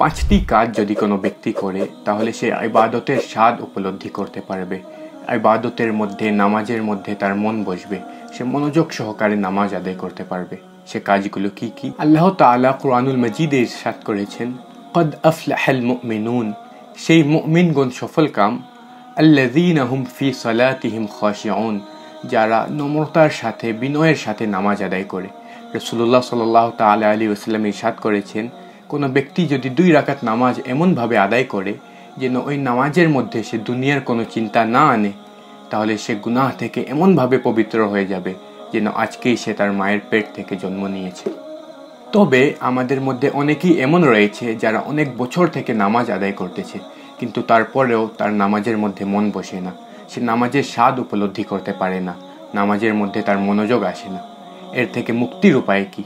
পাঁচটি কাজ যদি কোনো ব্যক্তি করে তাহলে সে ইবাদতের স্বাদ উপলব্ধি করতে পারবে। ইবাদতের মধ্যে, নামাজের মধ্যে তার মন বসবে, সে মনোযোগ সহকারে নামাজ আদায় করতে পারবে। সে কাজগুলো কি কি? আল্লাহ তাআলা কুরআনুল মাজিদে ইরশাদ করেছেন, ক্বাদ আফলাহাল মুমিনুন, সেই মুমিনগণ সফলকাম, আল্লাযীনা হুম ফি সালাতিহিম খাশিউন, যারা নম্রতার সাথে, বিনয়ের সাথে নামাজ আদায় করে। রাসূলুল্লাহ সাল্লাল্লাহু তাআলা আলাইহি ওয়াসাল্লাম ইরশাদ করেছেন, কোনো ব্যক্তি যদি 2 রাকাত নামাজ এমনভাবে আদায় করে যেন ওই নামাজের মধ্যে সে দুনিয়ার কোনো চিন্তা না আনে, তাহলে সে গুনাহ থেকে এমনভাবে পবিত্র হয়ে যাবে যেন আজকেই সে তার মায়ের পেট থেকে জন্ম নিয়েছে। তবে আমাদের মধ্যে অনেকেই এমন রয়েছে যারা অনেক বছর থেকে নামাজ আদায় করতেছে, কিন্তু তারপরেও তার নামাজের মধ্যে মন বসে না, সে নামাজের স্বাদ উপলব্ধি করতে পারে না, নামাজের মধ্যে তার মনোযোগ আসে না। এর থেকে মুক্তির উপায় কি?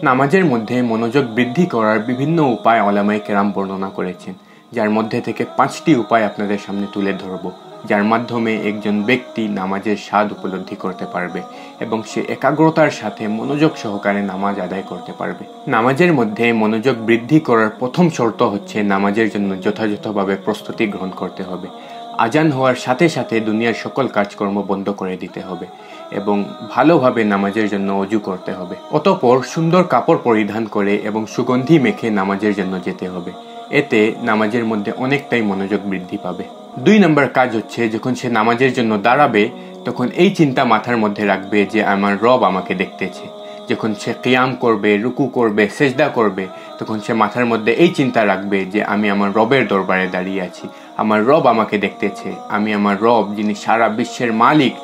নামাজের মধ্যে মনোযোগ বৃদ্ধি করার বিভিন্ন উপায় উলামায়ে কেরাম বর্ণনা করেছেন, যার মধ্যে থেকে 5টি উপায় আপনাদের সামনে তুলে ধরব, যার মাধ্যমে একজন ব্যক্তি নামাজের স্বাদ উপলব্ধি করতে পারবে এবং সে একাগ্রতার সাথে মনোযোগ সহকারে নামাজ আদায় করতে পারবে। নামাজের মধ্যে মনোযোগ বৃদ্ধি করার প্রথম শর্ত হচ্ছে নামাজের জন্য যথাযথভাবে প্রস্তুতি গ্রহণ করতে হবে। আজান হওয়ার সাথে সাথে দুনিয়ার সকল কাজকর্ম বন্ধ করে দিতে হবে এবং ভালোভাবে নামাজের জন্য ওযু করতে হবে। অতঃপর সুন্দর কাপড় পরিধান করে এবং সুগন্ধি মেখে নামাজের জন্য যেতে হবে। এতে নামাজের মধ্যে অনেকটাই মনোযোগ বৃদ্ধি পাবে। 2 নম্বর কাজ হচ্ছে, যখন সে নামাজের জন্য দাঁড়াবে তখন এই চিন্তা মাথার মধ্যে রাখবে যে আমার রব আমাকে দেখতেছে। যখন সে কিয়াম করবে, রুকু করবে, সেজদা করবে, তখন সে মাথার মধ্যে এই চিন্তা রাখবে যে আমি আমার রবের দরবারে দাঁড়িয়ে আছি, আমার রব আমাকে দেখতেছে, আমি আমার রব যিনি সারা বিশ্বের মালিক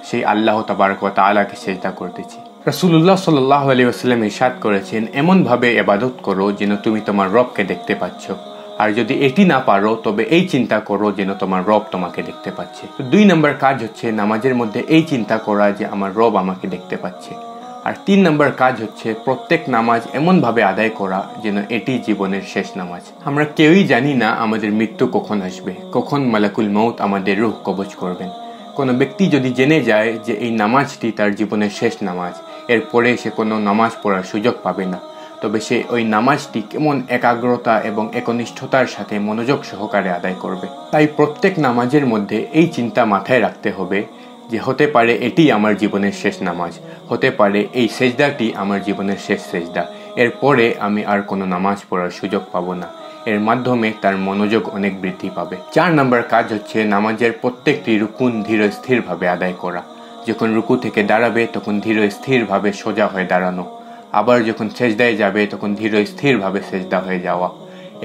সেই আল্লাহ তাবারক ওয়া তাআলাকে সেজদা করতেছি। রাসূলুল্লাহ সাল্লাল্লাহু আলাইহি ওয়াসাল্লাম ইরশাদ করেছেন, এমনভাবে ইবাদত করো যেন তুমি তোমার রবকে দেখতে পাচ্ছ, আর যদি এটি না পারো তবে এই চিন্তা করো যেন তোমার রব তোমাকে দেখতে পাচ্ছে। তো 2 নম্বর কাজ হচ্ছে নামাজের মধ্যে এই চিন্তা করা যে আমার রব আমাকে দেখতে পাচ্ছে। আর 3 নম্বর কাজ হচ্ছে প্রত্যেক নামাজ এমনভাবে আদায় করা যেন এটি জীবনের শেষ নামাজ। আমরা কেউই জানি না আমাদের মৃত্যু কখন আসবে, কখন মালাকুল মউত আমাদের রূহ কবজ করবেন। কোনো ব্যক্তি যদি জেনে যায় যে এই নামাজটি তার জীবনের শেষ নামাজ, এরপরে সে কোনো নামাজ পড়ার সুযোগ পাবে না, তবে সে ওই নামাজটি কেমন একাগ্রতা এবং একনিষ্ঠতার সাথে মনোযোগ সহকারে আদায় করবে। তাই প্রত্যেক নামাজের মধ্যে এই চিন্তা মাথায় রাখতে হবে যে হতে পারে এটি আমার জীবনের শেষ নামাজ, হতে পারে এই সেজদাটি আমার জীবনের শেষ সেজদা, এরপরে আমি আর কোনো নামাজ পড়ার সুযোগ পাবো না। এর মাধ্যমে তার মনোযোগ অনেক বৃদ্ধি পাবে। 4 নম্বর কাজ হচ্ছে নামাজের প্রত্যেকটি রুকুন ধীর স্থিরভাবে আদায় করা। যখন রুকু থেকে দাঁড়াবে তখন ধীর স্থিরভাবে সোজা হয়ে দাঁড়ানো, আবার যখন সেজদায় যাবে তখন ধীর স্থিরভাবে সেজদা হয়ে যাওয়া,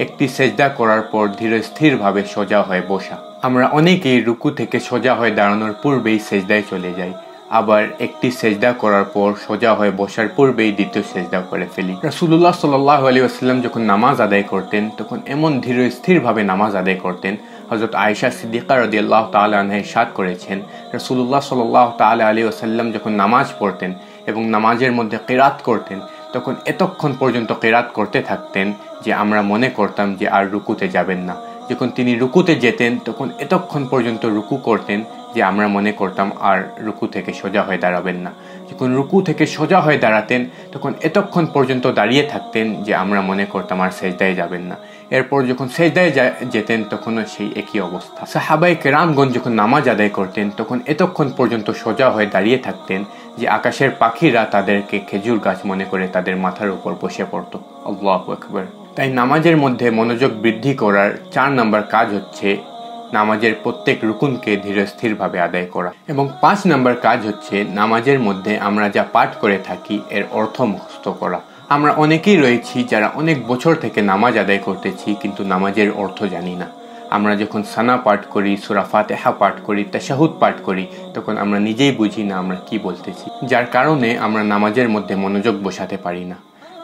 একটি সেজদা করার পর ধীর স্থিরভাবে সোজা হয়ে বসা। আমরা অনেকেই রুকু থেকে সোজা হয়ে দাঁড়ানোর পূর্বেই সেজদায় চলে যাই, আবার একটি সেজদা করার পর সোজা হয়ে বসার পূর্বেই দ্বিতীয় সেজদা করে ফেলি। রাসূলুল্লাহ সাল্লাল্লাহু আলাইহি ওয়াসাল্লাম যখন নামাজ আদায় করতেন তখন এমন ধীর স্থিরভাবে নামাজ আদায় করতেন, হযরত আয়েশা সিদ্দিকা রাদিয়াল্লাহু তাআলা আনহা ইরশাদ করেছেন, রাসূলুল্লাহ সাল্লাল্লাহু তাআলা আলাইহি ওয়াসাল্লাম যখন নামাজ পড়তেন এবং নামাজের মধ্যে কিরাত করতেন তখন এতক্ষণ পর্যন্ত কিরাত করতে থাকতেন যে আমরা মনে করতাম যে আর রুকুতে যাবেন না। যখন তিনি রুকুতে যেতেন তখন এতক্ষণ পর্যন্ত রুকু করতেন যে আমরা মনে করতাম আর রুকু থেকে সোজা হয়ে দাঁড়াবেন না। যখন রুকু থেকে সোজা হয়ে দাঁড়াতেন তখন এতক্ষণ পর্যন্ত দাঁড়িয়ে থাকতেন যে আমরা মনে করতাম আর সেজদায় যাবেন না। এরপর যখন সেজদায় যেতেন তখনও সেই একই অবস্থা। সাহাবায়ে কেরামগণ যখন নামাজ আদায় করতেন তখন এতক্ষণ পর্যন্ত সোজা হয়ে দাঁড়িয়ে থাকতেন যে আকাশের পাখিরা তাদেরকে খেজুর গাছ মনে করে তাদের মাথার উপর বসে পড়ত। আল্লাহু আকবার। তাই নামাজের মধ্যে মনোযোগ বৃদ্ধি করার 4 নম্বর কাজ হচ্ছে নামাজের প্রত্যেক রুকুনকে ধীর স্থিরভাবে আদায় করা, এবং 5 নম্বর কাজ হচ্ছে নামাজের মধ্যে আমরা যা পাঠ করে থাকি এর অর্থ মুখস্থ করা। আমরা অনেকেই রয়েছি যারা অনেক বছর থেকে নামাজ আদায় করতেছি কিন্তু নামাজের অর্থ জানি না। আমরা যখন সানা পাঠ করি, সূরা ফাতিহা পাঠ করি, তাশাহুদ পাঠ করি, তখন আমরা নিজেই বুঝি না আমরা কি বলতেছি, যার কারণে আমরা নামাজের মধ্যে মনোযোগ বসাতে পারি না।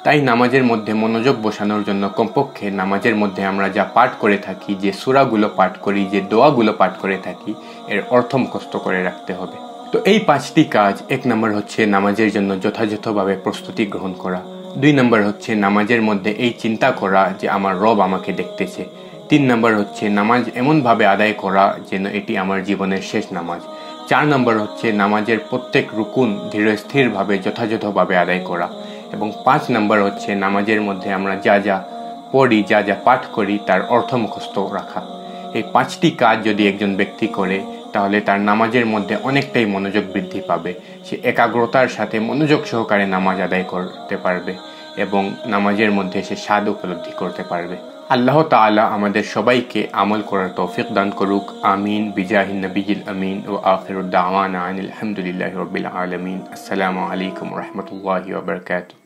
তাই নামাজের মধ্যে মনোযোগ বসানোর জন্য কমপক্ষে নামাজের মধ্যে আমরা যা পাঠ করে থাকি, যে সূরাগুলো পাঠ করি, যে দোয়াগুলো পাঠ করে থাকি, এর অর্থ মুখস্থ করে রাখতে হবে। তো এই 5টি কাজ, 1 নম্বর হচ্ছে নামাজের জন্য যথাযথভাবে প্রস্তুতি গ্রহণ করা, 2 নম্বর হচ্ছে নামাজের মধ্যে এই চিন্তা করা যে আমার রব আমাকে দেখতেছে, 3 নম্বর হচ্ছে নামাজ এমনভাবে আদায় করা যেন এটি আমার জীবনের শেষ নামাজ, 4 নম্বর হচ্ছে নামাজের প্রত্যেক রুকুন ধীর স্থিরভাবে যথাযথভাবে আদায় করা, এবং 5 নম্বর হচ্ছে নামাজের মধ্যে আমরা যা যা পড়ি, যা যা পাঠ করি তার অর্থ মুখস্থ রাখা। এই 5টি কাজ যদি একজন ব্যক্তি করে তাহলে তার নামাজের মধ্যে অনেকটাই মনোযোগ বৃদ্ধি পাবে। সে একাগ্রতার সাথে মনোযোগ সহকারে নামাজ আদায় করতে পারবে এবং নামাজের মধ্যে সে স্বাদ উপলব্ধি করতে পারবে। আল্লাহ তাআলা আমাদের সবাইকে আমল করার তৌফিক দান করুক। আমিন বিজাহিন নবিয়িল আমিন ওয়া আখিরু দাওয়ানা আনিল হামদুলিল্লাহি রাব্বিল আলামিন। আসসালামু আলাইকুম ওয়া রাহমাতুল্লাহি ওয়া বারাকাতুহু।